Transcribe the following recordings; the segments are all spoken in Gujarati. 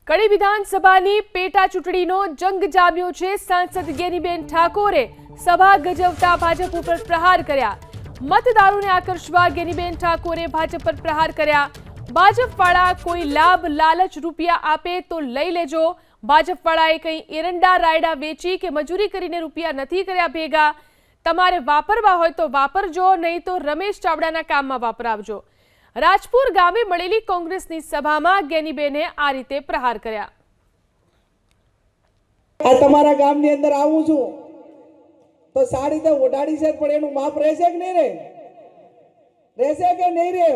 કડી વિધાનસભાની પેટા ચૂંટણીનો જંગ જામ્યો છે। સાંસદ ગેનીબેન ઠાકોરે સભા ગજવતા ભાજપ ઉપર પ્રહાર કર્યા। મતદારોને આકર્ષવા ગેનીબેન ઠાકોરે ભાજપ પર પ્રહાર કર્યા। ભાજપવાળા કોઈ લાભ લાલચ રૂપિયા આપે તો લઈ લેજો। ભાજપવાળાએ કંઈ એરંડા રાયડા વેચી કે મજૂરી કરીને રૂપિયા નથી કર્યા ભેગા। તમારે વાપરવા હોય તો વાપરજો, નહીં તો રમેશ ચાવડાના કામમાં વાપરાવજો। રાજપુર ગામે મળેલી કોંગ્રેસની સભામાં ગેનીબેને આ રીતે પ્રહાર કર્યા। આ તમારા ગામની અંદર આવું છું તો સાડી તો ઓઢાડી છે, પણ એનું માપ રહેશે કે નહીં રહેશે કે નહીં રે?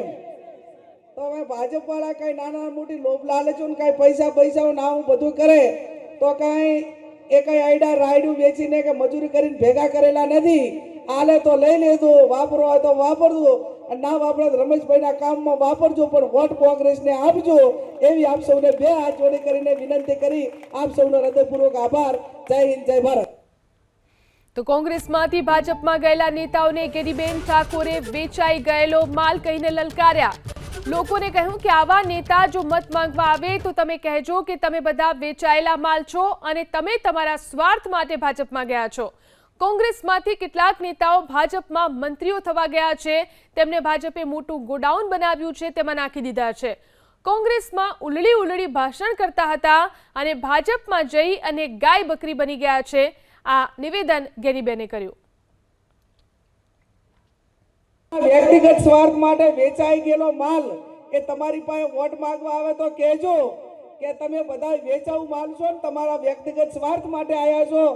તો હવે ભાજપવાળા કઈ નાના મોટી લોભ લાલચો કઈ પૈસા ના બધું કરે તો કઈ એ કઈ આઈડા રાયડું વેચીને કે મજૂરી કરીને ભેગા કરેલા નથી। આલે તો લઈ લેજો, વાપરો હોય તો વાપરજો, ના વાપરો રમેશભાઈના કામમાં વાપરજો, પણ વોટ કોંગ્રેસને આપજો એવી આપ સૌને બે હાથ જોડી કરીને વિનંતી કરી આપ સૌનો હૃદયપૂર્વક આભાર। જય હિન્દ, જય ભારત। તો કોંગ્રેસમાંથી ભાજપમાં ગયેલા નેતાઓને ગેનીબેન ઠાકોરે વેચાઈ ગયેલો માલ કહીને લલકાર્યા। લોકોને કહ્યું કે આવા નેતા જો મત માંગવા આવે તો તમે કહેજો કે તમે બધા વેચાયેલા માલ છો અને તમે તમારા સ્વાર્થ માટે ભાજપમાં ગયા છો। કોંગ્રેસમાંથી કેટલાક નેતાઓ ભાજપમાં મંત્રીઓ થવા ગયા છે, તેમને ભાજપે મોટું ગોડાઉન બનાવ્યું છે, તેમાં નાખી દીધા છે। કોંગ્રેસમાં ઉલળી ભાષણ કરતા હતા અને ભાજપમાં જઈ અને ગાય બકરી બની ગયા છે। આ નિવેદન ગેનીબેને કર્યું। વ્યક્તિગત સ્વાર્થ માટે વેચાઈ ગયેલો માલ એ તમારી પાસે વોટ માંગવા આવે તો કહેજો કે તમે બધા વેચાઉ માલ છો ને તમારા વ્યક્તિગત સ્વાર્થ માટે આવ્યા છો।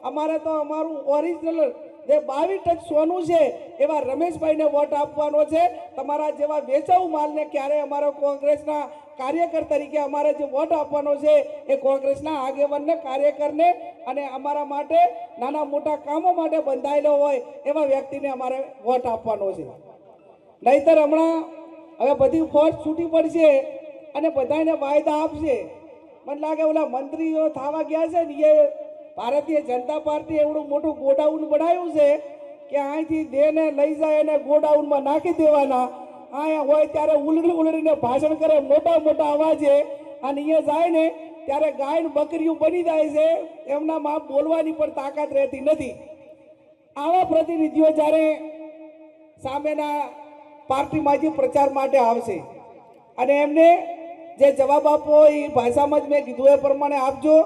અમારે તો અમારું ઓરિજિનલ જે 22% સોનું છે એવા રમેશભાઈને વોટ આપવાનો છે। તમારા જેવા વેચાઉ માલને ક્યારે અમારો કોંગ્રેસના કાર્યકર તરીકે અમારે જે વોટ આપવાનો છે એ કોંગ્રેસના આગેવાનને, કાર્યકરને અને અમારા માટે નાના મોટા કામો માટે બંધાયેલો હોય એવા વ્યક્તિને અમારે વોટ આપવાનો છે। નહીતર હમણાં હવે બધી ફોર્સ છૂટી પડશે અને બધાને વાયદા આપશે। મને લાગે ઓલા મંત્રીઓ થવા ગયા છે ને એ ભારતીય જનતા પાર્ટી એવડું મોટું ગોડાઉન બનાવ્યું છે કે અહીંથી દેને લઈ જાય અને ગોડાઉનમાં નાખી દેવાના। અહીંયા હોય ત્યારે ઉલડીને ભાષણ કરે મોટા અવાજે, અને એ જાય ને ત્યારે ગાય બકરીઓ બની જાય છે, એમનામાં બોલવાની પણ તાકાત રહેતી નથી। આવા પ્રતિનિધિઓ જ્યારે સામેના પાર્ટીમાંથી પ્રચાર માટે આવશે અને એમને જે જવાબ આપવો એ ભાષામાં જ મેં કીધું એ પ્રમાણે આપજો।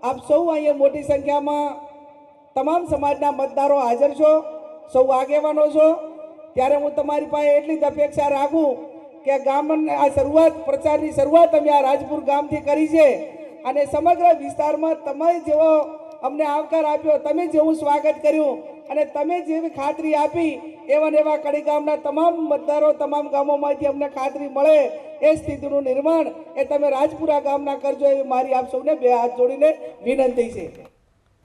આપ સૌ અહીંયા મોટી સંખ્યામાં તમામ સમાજના મતદારો હાજર છો, સૌ આગેવાનો છો, ત્યારે હું તમારી પાસે એટલી જ અપેક્ષા રાખું કે ગામની આ પ્રચારની શરૂઆત અમે આ રાજપુર ગામથી કરી છે અને સમગ્ર વિસ્તારમાં તમે જેવો અમને આવકાર આપ્યો, તમે જેવું સ્વાગત કર્યું અને તમે જેવી ખાતરી આપી એવા કડી ગામના તમામ મતદારો તમામ ગામોમાંથી અમને ખાતરી મળે એ સ્થિતિનું નિર્માણ એ તમે રાજપુરા ગામના કરજો એવી મારી આપ સૌને બે હાથ જોડીને વિનંતી છે।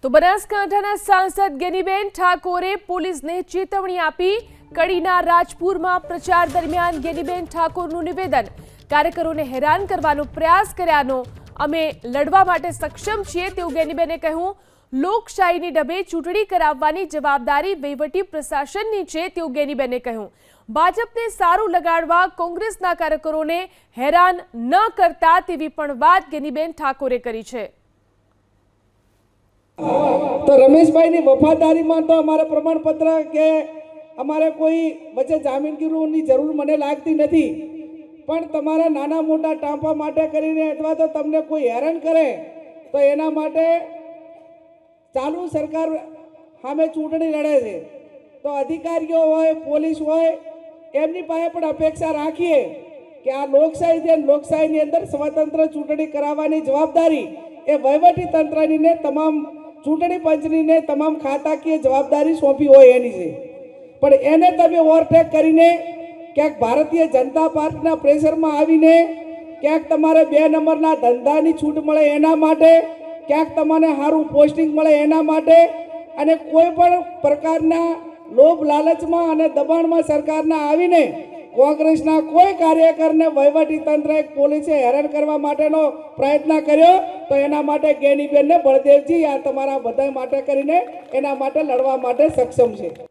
તો બનાસકાંઠાના સાંસદ ગેનીબેન ઠાકોરે પોલીસને ચેતવણી આપી। કડીના રાજપુરમાં પ્રચાર દરમિયાન ગેનીબેન ઠાકોરનું નિવેદન, કાર્યકરોને હેરાન કરવાનો પ્રયાસ કર્યાનો અમે લડવા માટે સક્ષમ છીએ તેવું ગેનીબેને કહ્યું। લોકશાહીની ઢબે ચૂંટણી કરાવવાની જવાબદારી વહીવટી પ્રશાસનની છે તેવું ગેનીબેને કહ્યું। ભાજપને સારું લગાડવા કોંગ્રેસના કાર્યકરોને હેરાન ન કરતા તેવી પણ વાત ગેનીબેન ઠાકોરે કરી છે। તો રમેશભાઈની વફાદારીમાં તો અમારે પ્રમાણપત્ર કે અમારે કોઈ વચ્ચે જામીનગીરીની જરૂર મને લાગતી નથી, પણ તમારા નાના મોટા ટાંપા માટે કરીને અથવા તો તમને કોઈ હેરાન કરે તો એના માટે ચાલુ સરકાર સામે ચૂંટણી લડે છે તો અધિકારીઓ હોય, પોલીસ હોય, એમની પાસે પણ અપેક્ષા રાખીએ કે આ લોકશાહી છે, લોકશાહીની અંદર સ્વતંત્ર ચૂંટણી કરાવવાની જવાબદારી એ વહીવટી તંત્રની ને તમામ ચૂંટણી પંચની તમામ ખાતાકીય જવાબદારી સોંપી હોય એની છે, પણ એને તમે ઓવરટેક કરીને ક્યાંક ભારતીય જનતા પાર્ટીના પ્રેશરમાં આવીને ક્યાંક તમારે 2 નંબરના ધંધાની છૂટ મળે એના માટે, ક્યાંક તમને સારું પોસ્ટિંગ મળે એના માટે અને કોઈ પણ પ્રકારના લોભ લાલચમાં અને દબાણમાં સરકારના આવીને કોંગ્રેસના કોઈ કાર્યકરને વહીવટી તંત્ર પોલીસે હેરાન કરવા માટેનો પ્રયત્ન કર્યો તો એના માટે ગેનીબેનને બળદેવજી આ તમારા બધા માટે કરીને એના માટે લડવા માટે સક્ષમ છે।